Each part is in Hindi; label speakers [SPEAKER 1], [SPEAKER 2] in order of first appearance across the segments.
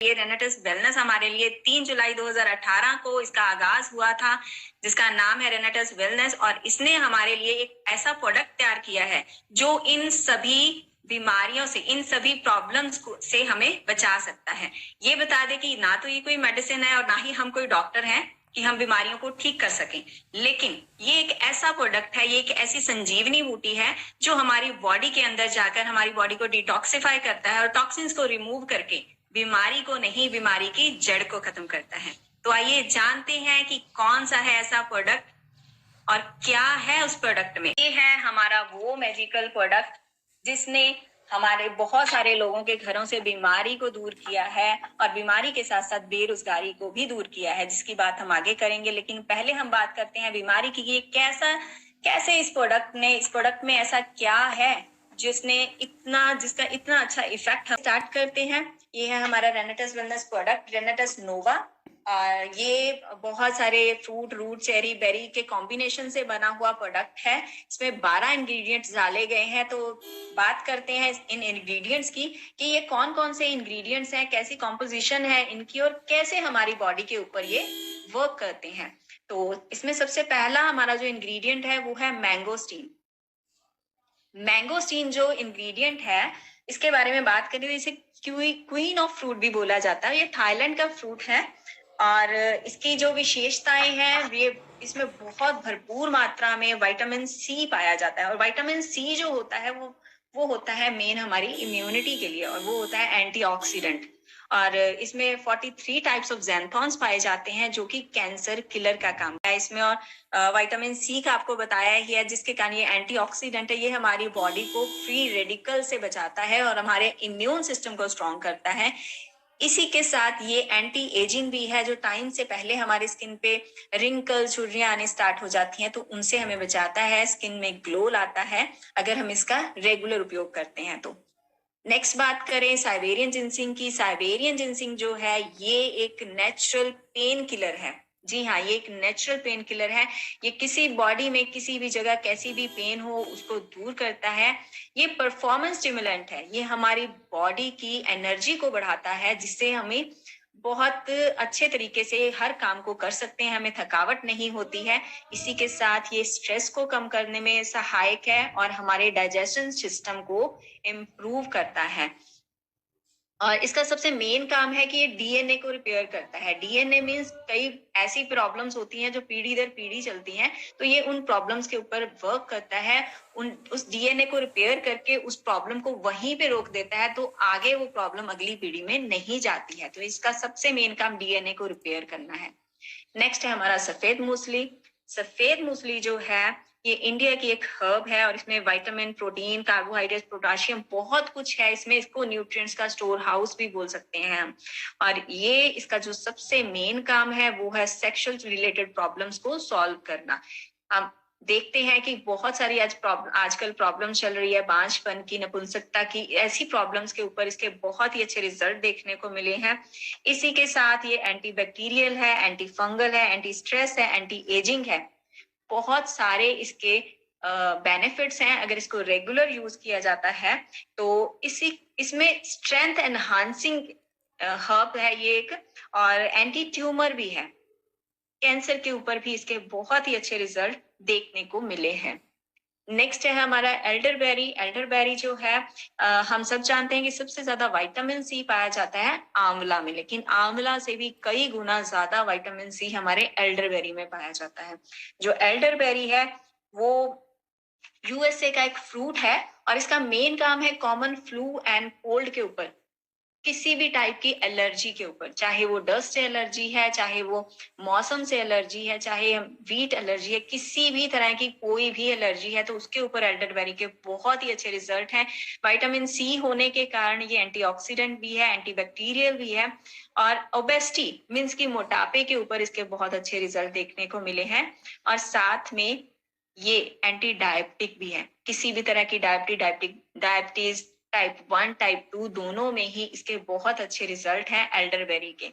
[SPEAKER 1] ये रेनेटस वेलनेस हमारे लिए 3 जुलाई 2018 को इसका आगाज हुआ था, जिसका नाम है रेनेटस वेलनेस, और इसने हमारे लिए एक ऐसा प्रोडक्ट तैयार किया है जो इन सभी बीमारियों से, इन सभी प्रॉब्लम्स से हमें बचा सकता है। ये बता दे कि ना तो ये कोई मेडिसिन है और ना ही हम कोई डॉक्टर हैं कि हम बीमारियों को ठीक कर सकें, लेकिन ये एक ऐसा प्रोडक्ट है, ये एक ऐसी संजीवनी बूटी है जो हमारी बॉडी के अंदर जाकर हमारी बॉडी को डिटॉक्सिफाई करता है और टॉक्सिन्स को रिमूव करके बीमारी को नहीं, बीमारी की जड़ को खत्म करता है। तो आइए जानते हैं कि कौन सा है ऐसा प्रोडक्ट और क्या है उस प्रोडक्ट में। ये है हमारा वो मैजिकल प्रोडक्ट जिसने हमारे बहुत सारे लोगों के घरों से बीमारी को दूर किया है और बीमारी के साथ साथ बेरोजगारी को भी दूर किया है, जिसकी बात हम आगे करेंगे। लेकिन पहले हम बात करते हैं बीमारी की, ये कैसे इस प्रोडक्ट में ऐसा क्या है जिसका इतना अच्छा इफेक्ट। हम स्टार्ट करते हैं। ये है हमारा रेनेटस वेलनेस प्रोडक्ट, रेनेटस नोवा। ये बहुत सारे फ्रूट, रूट, चेरी, बेरी के कॉम्बिनेशन से बना हुआ प्रोडक्ट है। इसमें 12 इंग्रेडिएंट्स डाले गए हैं। तो बात करते हैं इन इंग्रेडिएंट्स की कि ये कौन कौन से इंग्रेडिएंट्स हैं, कैसी कॉम्पोजिशन है इनकी और कैसे हमारी बॉडी के ऊपर ये वर्क करते हैं। तो इसमें सबसे पहला हमारा जो इंग्रेडिएंट है वो है मैंगोस्टीन। मैंगोस्टीन जो इंग्रेडिएंट है, इसके बारे में बात करें तो इसे क्वीन ऑफ फ्रूट भी बोला जाता है। ये थाईलैंड का फ्रूट है और इसकी जो विशेषताएं हैं, ये इसमें बहुत भरपूर मात्रा में विटामिन सी पाया जाता है। और विटामिन सी जो होता है वो होता है मेन हमारी इम्यूनिटी के लिए, और वो होता है एंटीऑक्सीडेंट। और इसमें 43 टाइप्स ऑफ ज़ैंथोन्स पाए जाते हैं जो कि कैंसर किलर का काम है इसमें। और विटामिन सी का आपको बताया ही है, जिसके कारण ये एंटीऑक्सीडेंट है। ये हमारी बॉडी को फ्री रेडिकल से बचाता है और हमारे इम्यून सिस्टम को स्ट्रॉन्ग करता है। इसी के साथ ये एंटी एजिंग भी है, जो टाइम से पहले हमारी स्किन पे रिंकल, झुर्रियां आने स्टार्ट हो जाती हैं, तो उनसे हमें बचाता है। स्किन में ग्लो लाता है अगर हम इसका रेगुलर उपयोग करते हैं तो। नेक्स्ट बात करें साइबेरियन जिनसिंग की। साइबेरियन जिनसिंग जो है ये एक नेचुरल पेन किलर है। जी हाँ, ये एक नेचुरल पेन किलर है। ये किसी बॉडी में किसी भी जगह कैसी भी पेन हो उसको दूर करता है। ये परफॉर्मेंस स्टिमुलेंट है। ये हमारी बॉडी की एनर्जी को बढ़ाता है, जिससे हमें बहुत अच्छे तरीके से हर काम को कर सकते हैं, हमें थकावट नहीं होती है। इसी के साथ ये स्ट्रेस को कम करने में सहायक है और हमारे डाइजेशन सिस्टम को इम्प्रूव करता है। और इसका सबसे मेन काम है कि ये डीएनए को रिपेयर करता है। डीएनए मीन्स कई ऐसी प्रॉब्लम्स होती हैं जो पीढ़ी दर पीढ़ी चलती हैं, तो ये उन प्रॉब्लम्स के ऊपर वर्क करता है। उस डीएनए को रिपेयर करके उस प्रॉब्लम को वहीं पे रोक देता है, तो आगे वो प्रॉब्लम अगली पीढ़ी में नहीं जाती है। तो इसका सबसे मेन काम डीएनए को रिपेयर करना है। नेक्स्ट है हमारा सफेद मूसली। सफेद मूसली जो है ये इंडिया की एक हर्ब है और इसमें विटामिन, प्रोटीन, कार्बोहाइड्रेट, पोटाशियम बहुत कुछ है इसमें। इसको न्यूट्रिएंट्स का स्टोर हाउस भी बोल सकते हैं हम। और ये इसका जो सबसे मेन काम है वो है सेक्सुअल रिलेटेड प्रॉब्लम्स को सॉल्व करना। हम देखते हैं कि बहुत सारी आजकल प्रॉब्लम चल रही है, बांझपन की, नपुंसकता की, ऐसी प्रॉब्लम्स के ऊपर इसके बहुत ही अच्छे रिजल्ट देखने को मिले हैं। इसी के साथ ये एंटी बैक्टीरियल है, एंटी फंगल है, एंटी स्ट्रेस है, एंटी एजिंग है। बहुत सारे इसके बेनिफिट्स हैं अगर इसको रेगुलर यूज किया जाता है तो। इसमें स्ट्रेंथ एनहांसिंग हर्ब है ये एक, और एंटी ट्यूमर भी है। कैंसर के ऊपर भी इसके बहुत ही अच्छे रिजल्ट देखने को मिले हैं। नेक्स्ट है हमारा एल्डरबेरी। एल्डरबेरी जो है हम सब जानते हैं कि सबसे ज्यादा विटामिन सी पाया जाता है आंवला में, लेकिन आंवला से भी कई गुना ज्यादा विटामिन सी हमारे एल्डरबेरी में पाया जाता है। जो एल्डरबेरी है वो यूएसए का एक फ्रूट है और इसका मेन काम है कॉमन फ्लू एंड कोल्ड के ऊपर, किसी भी टाइप की एलर्जी के ऊपर, चाहे वो डस्ट से एलर्जी है, चाहे वो मौसम से एलर्जी है, चाहे वीट एलर्जी है, किसी भी तरह की कोई भी एलर्जी है तो उसके ऊपर एल्डरबेरी के बहुत ही अच्छे रिजल्ट हैं। विटामिन सी होने के कारण ये एंटीऑक्सीडेंट भी है, एंटीबैक्टीरियल भी है। और ओबेसिटी मीन्स की मोटापे के ऊपर इसके बहुत अच्छे रिजल्ट देखने को मिले हैं। और साथ में ये एंटी डायबिटिक भी है। किसी भी तरह की डायबिटीज टाइप 1, टाइप 2 दोनों में ही इसके बहुत अच्छे रिजल्ट हैं एल्डरबेरी के।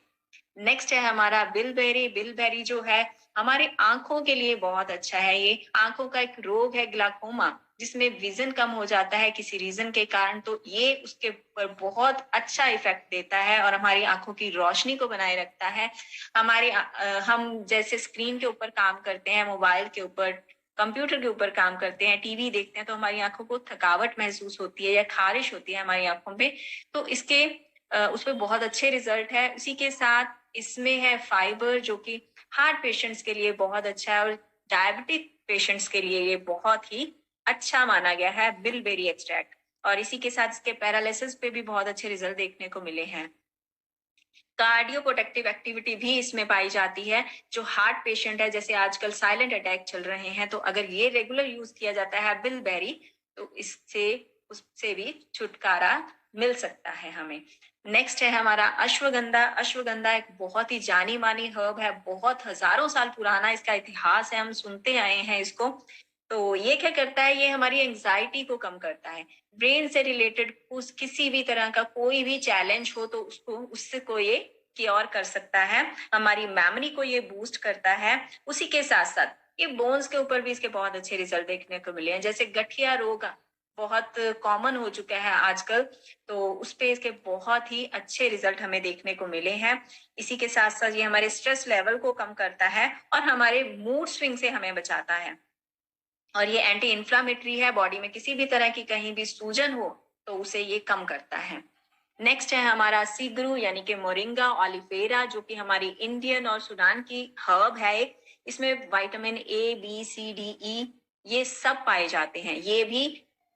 [SPEAKER 1] नेक्स्ट है हमारा बिलबेरी। बिलबेरी जो है हमारी आंखों के लिए बहुत अच्छा है। ये आंखों का एक रोग है ग्लाकोमा, जिसमें विजन कम हो जाता है किसी रीजन के कारण, तो ये उसके ऊपर बहुत अच्छा इफेक्ट देता है और हमारी आंखों की रोशनी को बनाए रखता है। हम जैसे स्क्रीन के ऊपर काम करते हैं, मोबाइल के ऊपर, कंप्यूटर के ऊपर काम करते हैं, टीवी देखते हैं, तो हमारी आंखों को थकावट महसूस होती है या खारिश होती है हमारी आंखों पे, तो इसके उस पर बहुत अच्छे रिजल्ट है। उसी के साथ इसमें है फाइबर, जो कि हार्ट पेशेंट्स के लिए बहुत अच्छा है और डायबिटिक पेशेंट्स के लिए ये बहुत ही अच्छा माना गया है बिलबेरी एक्सट्रैक्ट। और इसी के साथ इसके पैरालिसिस पे भी बहुत अच्छे रिजल्ट देखने को मिले हैं। कार्डियो प्रोटेक्टिव एक्टिविटी भी इसमें पाई जाती है। जो हार्ट पेशेंट है, जैसे आजकल साइलेंट अटैक चल रहे हैं, तो अगर ये रेगुलर यूज किया जाता है बिलबेरी, तो इससे उससे भी छुटकारा मिल सकता है हमें। नेक्स्ट है हमारा अश्वगंधा। अश्वगंधा एक बहुत ही जानी मानी हर्ब है, बहुत हजारों साल पुराना इसका इतिहास है, हम सुनते आए हैं इसको। तो ये क्या करता है, ये हमारी एंजाइटी को कम करता है। ब्रेन से रिलेटेड किसी भी तरह का कोई भी चैलेंज हो तो उसको उससे को ये क्योर कर सकता है। हमारी मेमोरी को ये बूस्ट करता है। उसी के साथ साथ ये बोन्स के ऊपर भी इसके बहुत अच्छे रिजल्ट देखने को मिले हैं। जैसे गठिया रोग बहुत कॉमन हो चुका है आजकल, तो उस पे इसके बहुत ही अच्छे रिजल्ट हमें देखने को मिले हैं। इसी के साथ साथ ये हमारे स्ट्रेस लेवल को कम करता है और हमारे मूड स्विंग से हमें बचाता है। और ये एंटी इन्फ्लामेटरी है, बॉडी में किसी भी तरह की कहीं भी सूजन हो तो उसे ये कम करता है। नेक्स्ट है हमारा सीगरू यानी कि मोरिंगा ओलिफेरा, जो कि हमारी इंडियन और सूडान की हर्ब है एक। इसमें vitamin A, B, C, D, E ये सब पाए जाते हैं। ये भी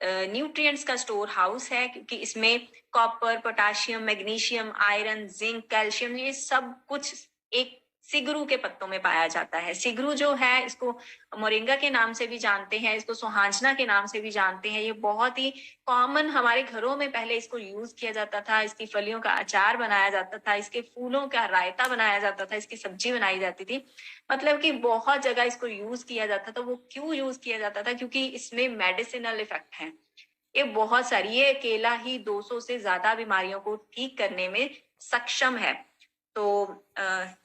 [SPEAKER 1] न्यूट्रिएंट्स का स्टोर हाउस है, क्योंकि इसमें copper, potassium, magnesium, iron, zinc, calcium ये सब कुछ एक सिगरू के पत्तों में पाया जाता है। सिगरू जो है, इसको मोरिंगा के नाम से भी जानते हैं, इसको सोहांजना के नाम से भी जानते हैं। ये बहुत ही कॉमन हमारे घरों में पहले इसको यूज किया जाता था। इसकी फलियों का अचार बनाया जाता था, इसके फूलों का रायता बनाया जाता था, इसकी सब्जी बनाई जाती थी। मतलब कि बहुत जगह इसको यूज किया जाता था। वो क्यों यूज किया जाता था? क्योंकि इसमें मेडिसिनल इफेक्ट है। ये बहुत सारी, ये अकेला ही 200 से ज्यादा बीमारियों को ठीक करने में सक्षम है। तो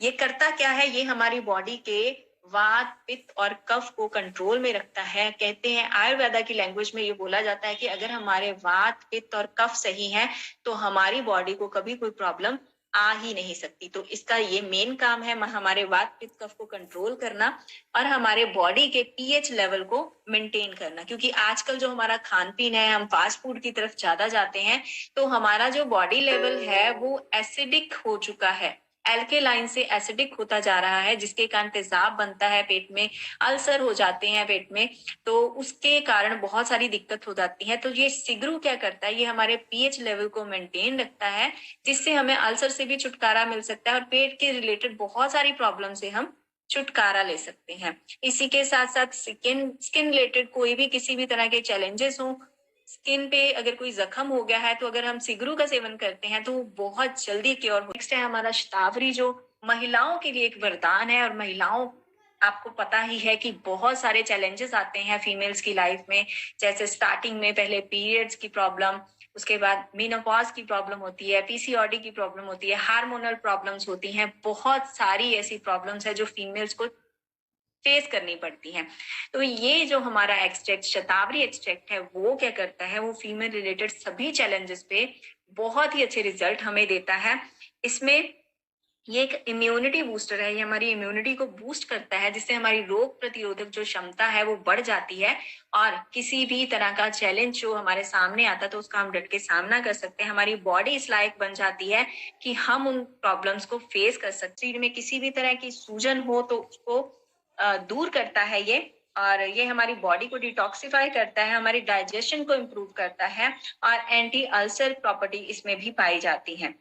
[SPEAKER 1] ये करता क्या है, ये हमारी बॉडी के वात, पित्त और कफ को कंट्रोल में रखता है। कहते हैं आयुर्वेदा की लैंग्वेज में ये बोला जाता है कि अगर हमारे वात, पित्त और कफ सही है तो हमारी बॉडी को कभी कोई प्रॉब्लम आ ही नहीं सकती। तो इसका ये मेन काम है, हमारे वात, पित्त, कफ को कंट्रोल करना और हमारे बॉडी के पीएच लेवल को मेंटेन करना। क्योंकि आजकल जो हमारा खान पीन है, हम फास्ट फूड की तरफ ज्यादा जाते हैं, तो हमारा जो बॉडी लेवल है वो एसिडिक हो चुका है, एल्केलाइन से एसिडिक होता जा रहा है, जिसके कारण तेजाब बनता है पेट में, अल्सर हो जाते हैं पेट में, तो उसके कारण बहुत सारी दिक्कत हो जाती है। तो ये सिगरू क्या करता है, ये हमारे पीएच लेवल को मेंटेन रखता है, जिससे हमें अल्सर से भी छुटकारा मिल सकता है और पेट के रिलेटेड बहुत सारी प्रॉब्लम से हम छुटकारा ले सकते हैं। इसी के साथ साथ स्किन रिलेटेड कोई भी किसी भी तरह के चैलेंजेस हो, स्किन पे अगर कोई जख्म हो गया है, तो अगर हम सिगरू का सेवन करते हैं तो बहुत जल्दी क्योर हो। नेक्स्ट है हमारा शतावरी, जो महिलाओं के लिए एक वरदान है। और महिलाओं, आपको पता ही है कि बहुत सारे चैलेंजेस आते हैं फीमेल्स की लाइफ में। जैसे स्टार्टिंग में पहले पीरियड्स की प्रॉब्लम, उसके बाद मेनोपॉज की प्रॉब्लम होती है, पीसीओडी की प्रॉब्लम होती है, हार्मोनल प्रॉब्लम्स होती हैं। बहुत सारी ऐसी प्रॉब्लम्स है जो फीमेल्स को फेस करनी पड़ती हैं। तो ये जो हमारा एक्सट्रैक्ट, शतावरी एक्सट्रैक्ट है, वो क्या करता है, वो फीमेल रिलेटेड सभी चैलेंजेस पे बहुत ही अच्छे रिजल्ट हमें देता है। इसमें ये एक इम्यूनिटी बूस्टर है, ये हमारी इम्यूनिटी को बूस्ट करता है, जिससे हमारी रोग प्रतिरोधक जो क्षमता है वो बढ़ जाती है और किसी भी तरह का चैलेंज जो हमारे सामने आता है तो उसका हम डट के सामना कर सकते हैं। हमारी बॉडी इस लायक बन जाती है कि हम उन प्रॉब्लम्स को फेस कर सकते हैं। शरीर में किसी भी तरह की सूजन हो तो उसको दूर करता है ये, और ये हमारी बॉडी को डिटॉक्सिफाई करता है, हमारी डाइजेशन को इम्प्रूव करता है और एंटी अल्सर प्रॉपर्टी इसमें भी पाई जाती है।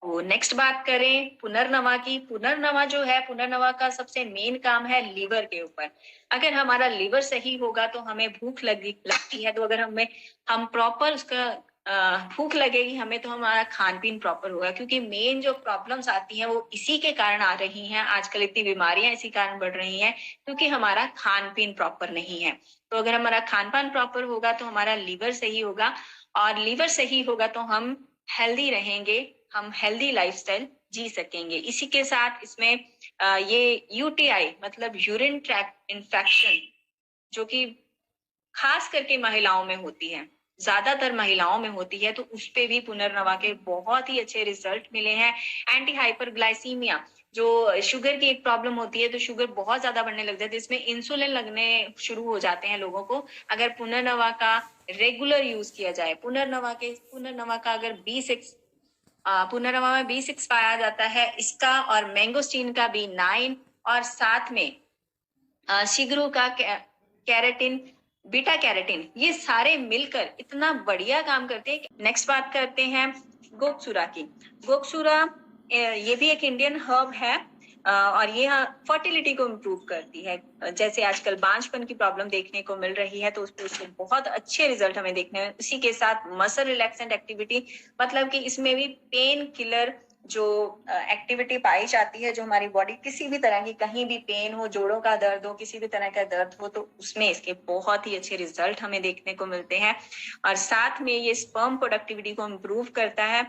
[SPEAKER 1] तो नेक्स्ट बात करें पुनर्नवा की। पुनर्नवा जो है, पुनर्नवा का सबसे मेन काम है लीवर के ऊपर। अगर हमारा लीवर सही होगा तो हमें भूख लगती है, तो अगर हम प्रॉपर उसका भूख लगेगी हमें, तो हमारा खान पीन प्रॉपर होगा। क्योंकि मेन जो प्रॉब्लम्स आती हैं वो इसी के कारण आ रही हैं, आजकल इतनी बीमारियां इसी कारण बढ़ रही हैं क्योंकि हमारा खान पीन प्रॉपर नहीं है। तो अगर हमारा खान पान प्रॉपर होगा तो हमारा लीवर सही होगा, और लीवर सही होगा तो हम हेल्दी रहेंगे, हम हेल्दी लाइफस्टाइल जी सकेंगे। इसी के साथ इसमें ये यूटीआई मतलब यूरिन ट्रैक्ट इन्फेक्शन, जो कि खास करके महिलाओं में होती है, ज्यादातर महिलाओं में होती है, तो उस पे भी पुनर्नवा के बहुत ही अच्छे रिजल्ट मिले हैं। एंटी हाइपरग्लाइसीमिया, जो शुगर की एक प्रॉब्लम होती है, तो शुगर बहुत ज्यादा बढ़ने लग जाती है, इसमें इंसुलिन लगने शुरू हो जाते हैं लोगों को। अगर पुनर्नवा का रेगुलर यूज किया जाए, पुनर्नवा का अगर B6, पुनर्नवा में B6 पाया जाता है इसका, और मैंगोस्टीन का B9, और साथ में शिगरू का कैरेटिन, बीटा कैरेटिन, ये सारे मिलकर इतना बढ़िया काम करते हैं। नेक्स्ट बात करते हैं गोकसुरा की। गोकसुरा ये भी एक इंडियन हर्ब है, और ये फर्टिलिटी को इम्प्रूव करती है। जैसे आजकल बांझपन की प्रॉब्लम देखने को मिल रही है, तो उसको इससे बहुत अच्छे रिजल्ट हमें देखने हैं। इसी के साथ मसल रिलैक्सेंट एक्टिविटी, मतलब कि इसमें भी पेन किलर जो एक्टिविटी पाई जाती है, जो हमारी बॉडी किसी भी तरह की, कहीं भी पेन हो, जोड़ों का दर्द हो, किसी भी तरह का दर्द हो, तो उसमें इसके बहुत ही अच्छे रिजल्ट हमें देखने को मिलते हैं। और साथ में ये स्पर्म प्रोडक्टिविटी को इम्प्रूव करता है,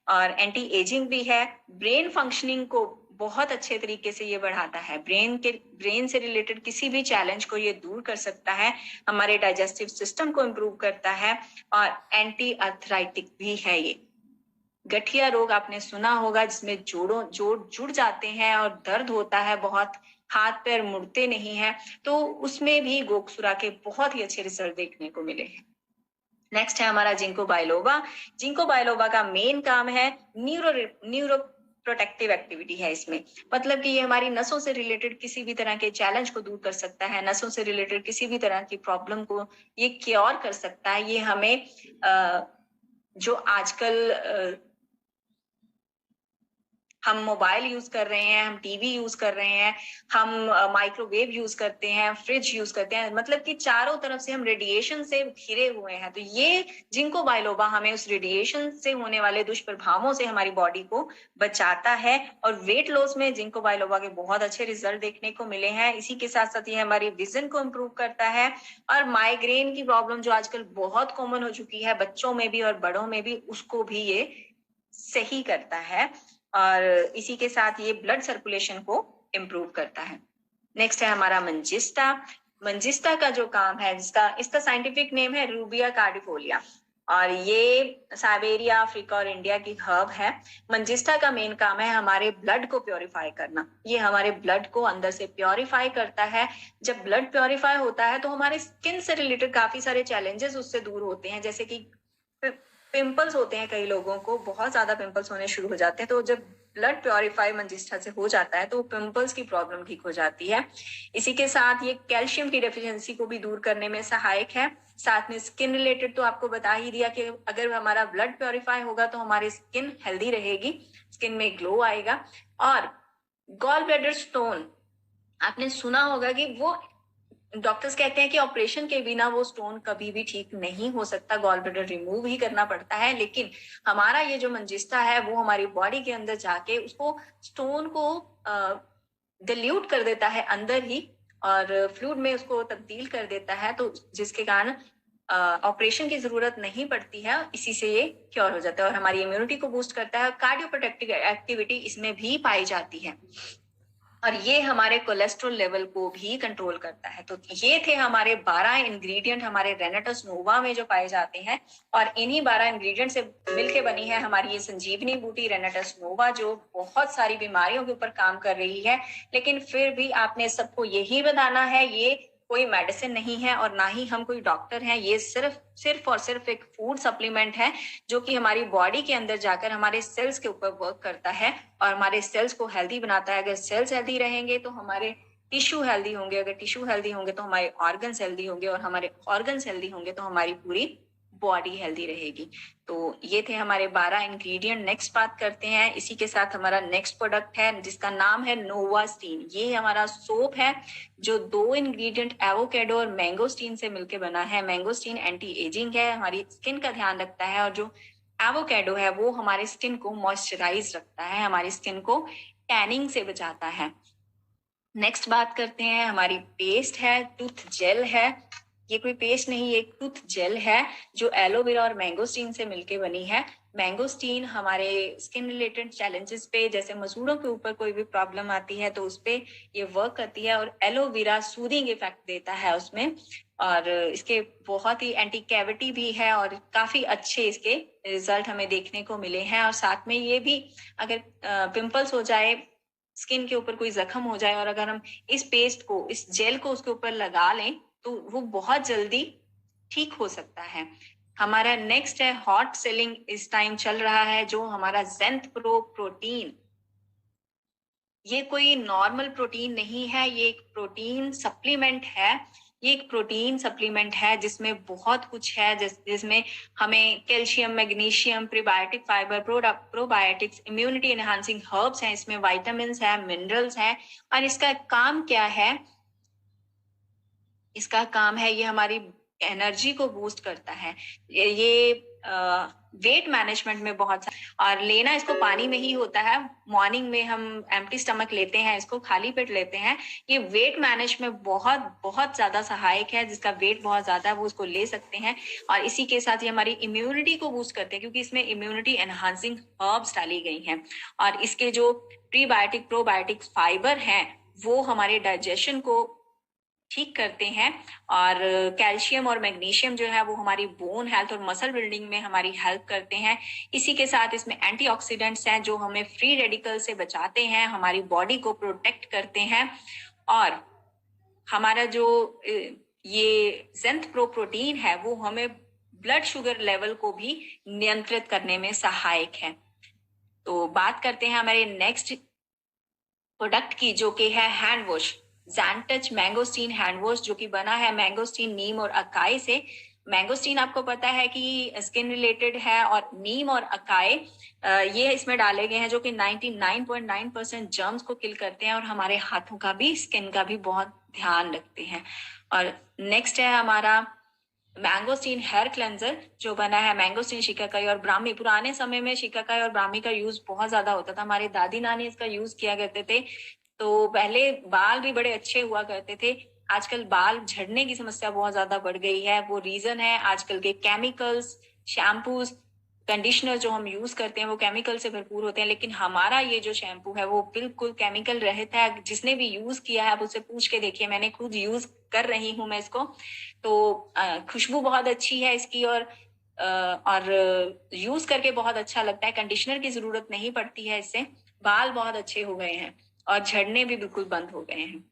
[SPEAKER 1] और एंटी एजिंग भी है। ब्रेन फंक्शनिंग को बहुत अच्छे तरीके से ये बढ़ाता है। ब्रेन से रिलेटेड किसी भी चैलेंज को ये दूर कर सकता है। हमारे डाइजेस्टिव सिस्टम को इम्प्रूव करता है, और एंटी अर्थराइटिक भी है ये। गठिया रोग आपने सुना होगा, जिसमें जोड़ जुड़ जाते हैं और दर्द होता है बहुत, हाथ पैर मुड़ते नहीं है, तो उसमें भी गोकसुरा के बहुत ही अच्छे रिजल्ट देखने को मिले हैं। नेक्स्ट है हमारा जिंको बायलोबा। जिंको बायलोबा का मेन काम है न्यूरो प्रोटेक्टिव एक्टिविटी है इसमें, मतलब कि ये हमारी नसों से रिलेटेड किसी भी तरह के चैलेंज को दूर कर सकता है, नसों से रिलेटेड किसी भी तरह की प्रॉब्लम को ये क्योर कर सकता है। ये हमें जो आजकल हम मोबाइल यूज कर रहे हैं, हम टीवी यूज कर रहे हैं, हम माइक्रोवेव यूज करते हैं, फ्रिज यूज करते हैं, मतलब कि चारों तरफ से हम रेडिएशन से घिरे हुए हैं। तो ये जिंको बायलोबा हमें उस रेडिएशन से होने वाले दुष्प्रभावों से हमारी बॉडी को बचाता है। और वेट लॉस में जिंको बायलोबा के बहुत अच्छे रिजल्ट देखने को मिले हैं। इसी के साथ साथ ये हमारी विजन को इम्प्रूव करता है, और माइग्रेन की प्रॉब्लम जो आजकल बहुत कॉमन हो चुकी है बच्चों में भी और बड़ों में भी, उसको भी ये सही करता है। और इसी के साथ ये ब्लड सर्कुलेशन को इम्प्रूव करता है। नेक्स्ट है हमारा मंजिस्टा। मंजिस्टा का जो काम है, इसका साइंटिफिक नेम है रूबिया कार्डिफोलिया, और ये साइबेरिया, अफ्रीका और इंडिया की हर्ब है। मंजिस्टा का मेन काम है हमारे ब्लड को प्योरीफाई करना। ये हमारे ब्लड को अंदर से प्योरीफाई करता है। जब ब्लड प्योरीफाई होता है तो हमारे स्किन से रिलेटेड काफी सारे चैलेंजेस उससे दूर होते हैं, जैसे कि पिंपल्स होते हैं, कई लोगों को बहुत ज्यादा पिंपल्स होने शुरू हो जाते हैं। तो जब ब्लड प्योरीफाई मंजिस्टा से हो जाता है तो पिंपल्स की प्रॉब्लम ठीक हो जाती है। इसी के साथ ये कैल्शियम की डेफिशिएंसी को भी दूर करने में सहायक है। साथ में स्किन रिलेटेड तो आपको बता ही दिया कि अगर हमारा ब्लड प्योरीफाई होगा तो हमारी स्किन हेल्दी रहेगी, स्किन में ग्लो आएगा। और गॉल ब्लैडर स्टोन, आपने सुना होगा कि वो डॉक्टर्स कहते हैं कि ऑपरेशन के बिना वो स्टोन कभी भी ठीक नहीं हो सकता, गॉल ब्लैडर रिमूव ही करना पड़ता है। लेकिन हमारा ये जो मंजिस्टा है वो हमारी बॉडी के अंदर जाके उसको स्टोन को डिल्यूट कर देता है अंदर ही, और फ्लूइड में उसको तब्दील कर देता है, तो जिसके कारण ऑपरेशन की जरूरत नहीं पड़ती है। इसी से ये क्योर हो जाता है, और हमारी इम्यूनिटी को बूस्ट करता है। कार्डियो प्रोटेक्टिव एक्टिविटी इसमें भी पाई जाती है, और ये हमारे कोलेस्ट्रॉल लेवल को भी कंट्रोल करता है। तो ये थे हमारे 12 इंग्रेडिएंट हमारे रेनेटस नोवा में जो पाए जाते हैं, और इन्हीं 12 इंग्रेडिएंट से मिलके बनी है हमारी ये संजीवनी बूटी रेनेटस नोवा, जो बहुत सारी बीमारियों के ऊपर काम कर रही है। लेकिन फिर भी आपने सबको यही बताना है, ये कोई मेडिसिन नहीं है और ना ही हम कोई डॉक्टर हैं। ये सिर्फ और सिर्फ एक फूड सप्लीमेंट है, जो कि हमारी बॉडी के अंदर जाकर हमारे सेल्स के ऊपर वर्क करता है और हमारे सेल्स को हेल्दी बनाता है। अगर सेल्स हेल्दी रहेंगे तो हमारे टिश्यू हेल्दी होंगे, अगर टिश्यू हेल्दी होंगे तो हमारे ऑर्गन्स हेल्दी होंगे, और हमारे ऑर्गन्स हेल्दी होंगे तो हमारी पूरी बॉडी हेल्दी रहेगी। तो ये थे हमारे 12 इंग्रेडिएंट। नेक्स्ट बात करते हैं, इसी के साथ हमारा नेक्स्ट प्रोडक्ट है जिसका नाम है नोवास्टीन। ये हमारा सोप है जो 2 इंग्रेडिएंट एवोकेडो और मैंगोस्टीन से मिलकर बना है। मैंगोस्टीन एंटी एजिंग है, हमारी स्किन का ध्यान रखता है, और जो एवोकेडो है वो हमारी स्किन को मॉइस्चराइज रखता है, हमारी स्किन को टैनिंग से बचाता है। नेक्स्ट बात करते हैं, हमारी पेस्ट है, टूथ जेल है। ये कोई पेस्ट नहीं, ये एक टूथ जेल है जो एलोवेरा और मैंगोस्टीन से मिलके बनी है। मैंगोस्टीन हमारे स्किन रिलेटेड चैलेंजेस पे, जैसे मसूड़ों के ऊपर कोई भी प्रॉब्लम आती है तो उस पे ये वर्क करती है, और एलोवेरा सूदिंग इफेक्ट देता है उसमें, और इसके बहुत ही एंटी कैविटी भी है और काफी अच्छे इसके रिजल्ट हमें देखने को मिले हैं। और साथ में ये भी, अगर पिंपल्स हो जाए, स्किन के ऊपर कोई जख्म हो जाए, और अगर हम इस पेस्ट को, इस जेल को उसके ऊपर लगा लें तो वो बहुत जल्दी ठीक हो सकता है। हमारा नेक्स्ट है हॉट सेलिंग इस टाइम चल रहा है, जो हमारा जेंथ प्रो प्रोटीन। ये कोई नॉर्मल प्रोटीन नहीं है, ये एक प्रोटीन सप्लीमेंट है। ये एक प्रोटीन सप्लीमेंट है जिसमें बहुत कुछ है, जिसमें हमें calcium, magnesium, prebiotic fibre, probiotics, immunity enhancing herbs हैं, इसमें विटामिन्स हैं, मिनरल्स हैं। और इसका काम क्या है? इसका काम है, ये हमारी एनर्जी को बूस्ट करता है। ये वेट मैनेजमेंट में बहुत, और लेना इसको पानी में ही होता है। मॉर्निंग में हम एम्प्टी स्टमक लेते हैं, इसको खाली पेट लेते हैं। ये वेट मैनेज में बहुत बहुत ज्यादा सहायक है। जिसका वेट बहुत ज्यादा है वो उसको ले सकते हैं। और इसी के साथ ये हमारी इम्यूनिटी को बूस्ट करते हैं, क्योंकि इसमें इम्यूनिटी एनहांसिंग हर्ब्स डाली गई हैं। और इसके जो प्रीबायोटिक, प्रोबायोटिक फाइबर हैं वो हमारे डाइजेशन को ठीक करते हैं। और कैल्शियम और मैग्नीशियम जो है वो हमारी बोन हेल्थ और मसल बिल्डिंग में हमारी हेल्प करते हैं। इसी के साथ इसमें एंटीऑक्सीडेंट्स हैं जो हमें फ्री रेडिकल से बचाते हैं, हमारी बॉडी को प्रोटेक्ट करते हैं। और हमारा जो ये जेंथ प्रो प्रोटीन है वो हमें ब्लड शुगर लेवल को भी नियंत्रित करने में सहायक है। तो बात करते हैं हमारे नेक्स्ट प्रोडक्ट की, जो कि है हैंड वॉश। जैनटच मैंगोस्टीन हैंड वॉश, जो कि बना है मैंगोस्टीन, नीम और अकाई से। मैंगोस्टीन आपको पता है कि स्किन रिलेटेड है, और नीम और अकाई ये इसमें डाले गए हैं जो कि 99.9% जर्म्स को किल करते हैं, और हमारे हाथों का भी, स्किन का भी बहुत ध्यान रखते हैं। और नेक्स्ट है हमारा मैंगोस्टीन हेयर क्लेंजर, जो बना है मैंगोस्टीन, शिकाकाई और ब्राह्मी। पुराने समय में शिकाकाई और ब्राह्मी का यूज बहुत ज्यादा होता था, हमारे दादी नानी इसका यूज किया करते थे। तो पहले बाल भी बड़े अच्छे हुआ करते थे। आजकल बाल झड़ने की समस्या बहुत ज्यादा बढ़ गई है। वो रीजन है आजकल के केमिकल्स, शैम्पूज, कंडीशनर जो हम यूज करते हैं वो केमिकल से भरपूर होते हैं। लेकिन हमारा ये जो शैम्पू है वो बिल्कुल केमिकल रहित है। जिसने भी यूज किया है आप उससे पूछ के देखिए, मैंने खुद यूज कर रही हूँ मैं इसको। तो खुशबू बहुत अच्छी है इसकी, और यूज करके बहुत अच्छा लगता है। कंडीशनर की जरूरत नहीं पड़ती है इससे। बाल बहुत अच्छे हो गए हैं और झड़ने भी बिल्कुल बंद हो गए हैं।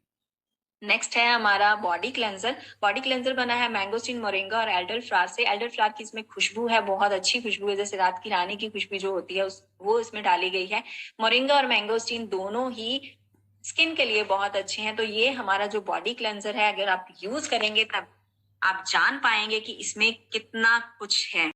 [SPEAKER 1] नेक्स्ट है हमारा बॉडी क्लेंजर। बॉडी क्लेंजर बना है मैंगोस्टीन, मोरिंगा और एल्डर फ्लावर से। एल्डर फ्लावर की इसमें खुशबू है, बहुत अच्छी खुशबू है, जैसे रात की रानी की खुशबू जो होती है वो इसमें डाली गई है। मोरिंगा और मैंगोस्टीन दोनों ही स्किन के लिए बहुत अच्छे हैं। तो ये हमारा जो बॉडी क्लेंजर है, अगर आप यूज करेंगे तब आप जान पाएंगे कि इसमें कितना कुछ है।